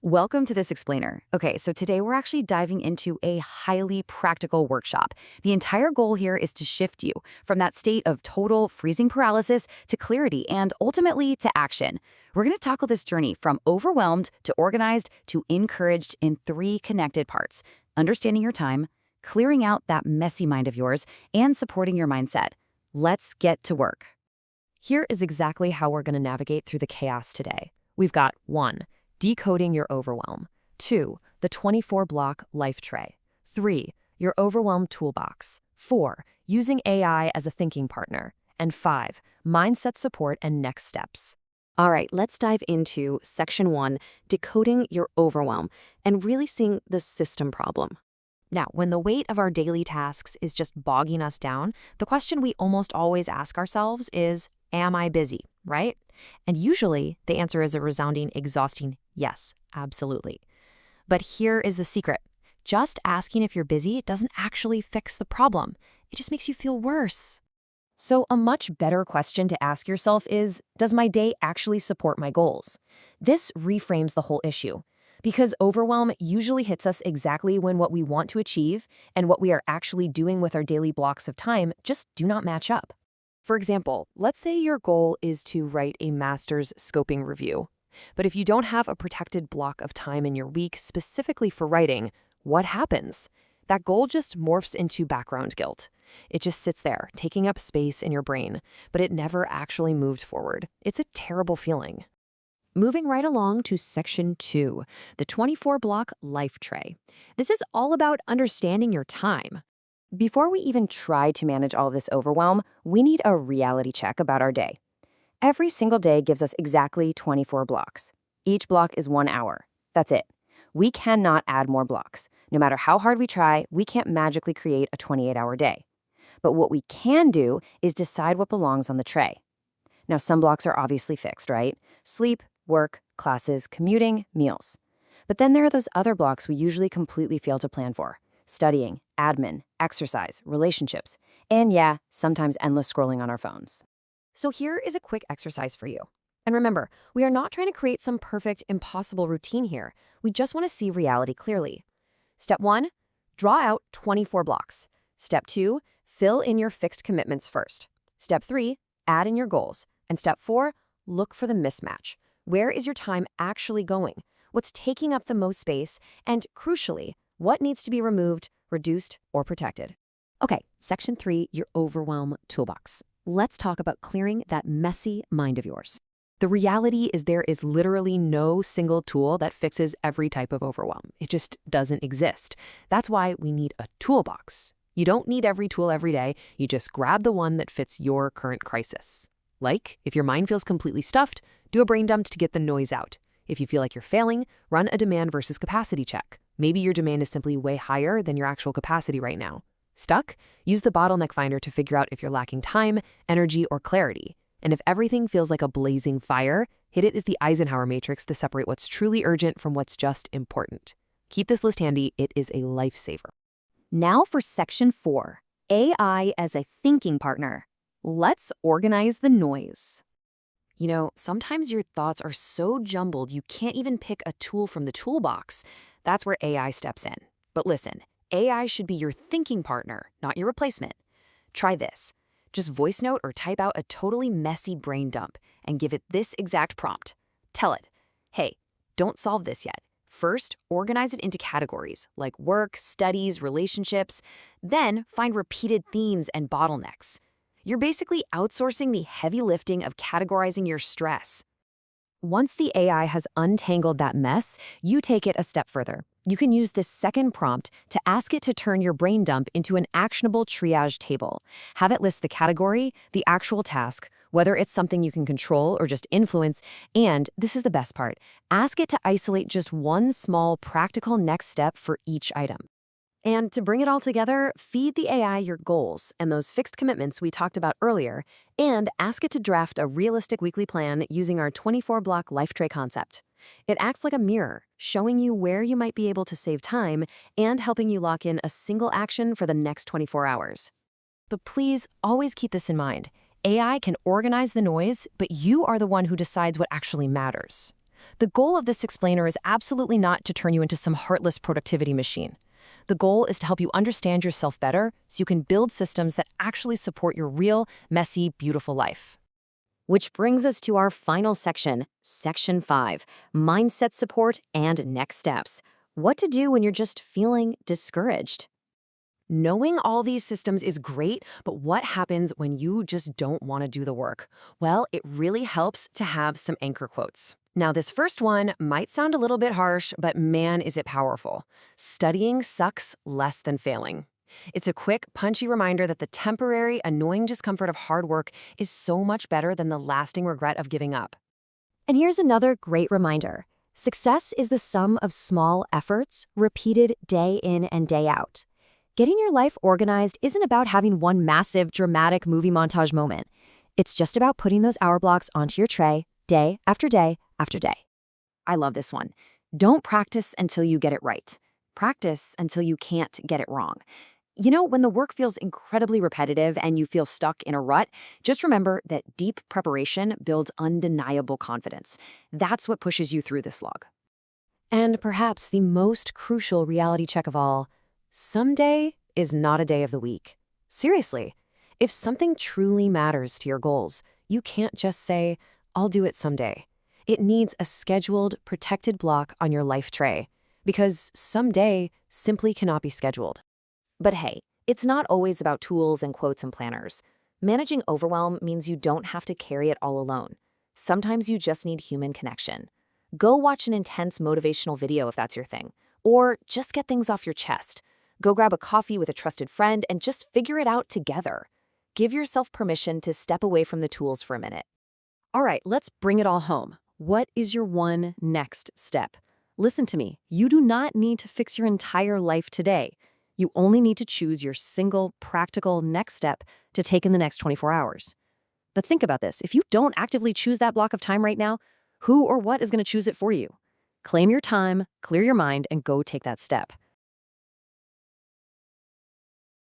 Welcome to this explainer. Okay, so today we're actually diving into a highly practical workshop. The entire goal here is to shift you from that state of total freezing paralysis to clarity and ultimately to action. We're going to tackle this journey from overwhelmed to organized to encouraged in three connected parts: understanding your time, clearing out that messy mind of yours, and supporting your mindset. Let's get to work. Here is exactly how we're going to navigate through the chaos today. We've got 1. Decoding your overwhelm. 2. The 24-block life tray. 3. Your overwhelm toolbox. 4. Using AI as a thinking partner. And 5. Mindset support and next steps. All right, let's dive into section 1, decoding your overwhelm, and really seeing the system problem. Now, when the weight of our daily tasks is just bogging us down, the question we almost always ask ourselves is, am I busy, right? And usually, the answer is a resounding, exhausting yes, absolutely. But here is the secret. Just asking if you're busy doesn't actually fix the problem. It just makes you feel worse. So a much better question to ask yourself is, does my day actually support my goals? This reframes the whole issue, because overwhelm usually hits us exactly when what we want to achieve and what we are actually doing with our daily blocks of time just do not match up. For example, let's say your goal is to write a master's scoping review. But if you don't have a protected block of time in your week specifically for writing, what happens? That goal just morphs into background guilt. It just sits there, taking up space in your brain, but it never actually moved forward. It's a terrible feeling. Moving right along to section 2, the 24-block life tray. This is all about understanding your time. Before we even try to manage all this overwhelm, we need a reality check about our day. Every single day gives us exactly 24 blocks. Each block is 1 hour. That's it. We cannot add more blocks. No matter how hard we try, we can't magically create a 28-hour day. But what we can do is decide what belongs on the tray. Now, some blocks are obviously fixed, right? Sleep, work, classes, commuting, meals. But then there are those other blocks we usually completely fail to plan for: studying, admin, exercise, relationships, and yeah, sometimes endless scrolling on our phones. So here is a quick exercise for you. And remember, we are not trying to create some perfect, impossible routine here. We just want to see reality clearly. Step 1, draw out 24 blocks. Step 2, fill in your fixed commitments first. Step 3, add in your goals. And step 4, look for the mismatch. Where is your time actually going? What's taking up the most space? And crucially, what needs to be removed, reduced, or protected? Okay, section 3, your overwhelm toolbox. Let's talk about clearing that messy mind of yours. The reality is there is literally no single tool that fixes every type of overwhelm. It just doesn't exist. That's why we need a toolbox. You don't need every tool every day. You just grab the one that fits your current crisis. Like, if your mind feels completely stuffed, do a brain dump to get the noise out. If you feel like you're failing, run a demand versus capacity check. Maybe your demand is simply way higher than your actual capacity right now. Stuck? Use the bottleneck finder to figure out if you're lacking time, energy, or clarity. And if everything feels like a blazing fire, hit it as the Eisenhower matrix to separate what's truly urgent from what's just important. Keep this list handy. It is a lifesaver. Now for section 4, AI as a thinking partner. Let's organize the noise. You know, sometimes your thoughts are so jumbled you can't even pick a tool from the toolbox. That's where AI steps in. But listen, AI should be your thinking partner, not your replacement. Try this. Just voice note or type out a totally messy brain dump and give it this exact prompt. Tell it, hey, don't solve this yet. First, organize it into categories like work, studies, relationships. Then find repeated themes and bottlenecks. You're basically outsourcing the heavy lifting of categorizing your stress. Once the AI has untangled that mess, you take it a step further. You can use this second prompt to ask it to turn your brain dump into an actionable triage table. Have it list the category, the actual task, whether it's something you can control or just influence, and, this is the best part, ask it to isolate just one small practical next step for each item. And to bring it all together, feed the AI your goals and those fixed commitments we talked about earlier, and ask it to draft a realistic weekly plan using our 24-block life tray concept. It acts like a mirror, showing you where you might be able to save time and helping you lock in a single action for the next 24 hours. But please always keep this in mind. AI can organize the noise, but you are the one who decides what actually matters. The goal of this explainer is absolutely not to turn you into some heartless productivity machine. The goal is to help you understand yourself better so you can build systems that actually support your real, messy, beautiful life. Which brings us to our final section, Section 5, Mindset Support and Next Steps. What to do when you're just feeling discouraged. Knowing all these systems is great, but what happens when you just don't want to do the work? Well, it really helps to have some anchor quotes. Now, this first one might sound a little bit harsh, but man, is it powerful. Studying sucks less than failing. It's a quick, punchy reminder that the temporary, annoying discomfort of hard work is so much better than the lasting regret of giving up. And here's another great reminder. Success is the sum of small efforts repeated day in and day out. Getting your life organized isn't about having one massive, dramatic movie montage moment. It's just about putting those hour blocks onto your tray, day after day after day. I love this one. Don't practice until you get it right. Practice until you can't get it wrong. You know, when the work feels incredibly repetitive and you feel stuck in a rut, just remember that deep preparation builds undeniable confidence. That's what pushes you through the slog. And perhaps the most crucial reality check of all, someday is not a day of the week. Seriously, if something truly matters to your goals, you can't just say, I'll do it someday. It needs a scheduled, protected block on your life tray, because someday simply cannot be scheduled. But hey, it's not always about tools and quotes and planners. Managing overwhelm means you don't have to carry it all alone. Sometimes you just need human connection. Go watch an intense motivational video if that's your thing, or just get things off your chest. Go grab a coffee with a trusted friend and just figure it out together. Give yourself permission to step away from the tools for a minute. All right, let's bring it all home. What is your one next step? Listen to me. You do not need to fix your entire life today. You only need to choose your single, practical next step to take in the next 24 hours. But think about this. If you don't actively choose that block of time right now, who or what is going to choose it for you? Claim your time, clear your mind, and go take that step.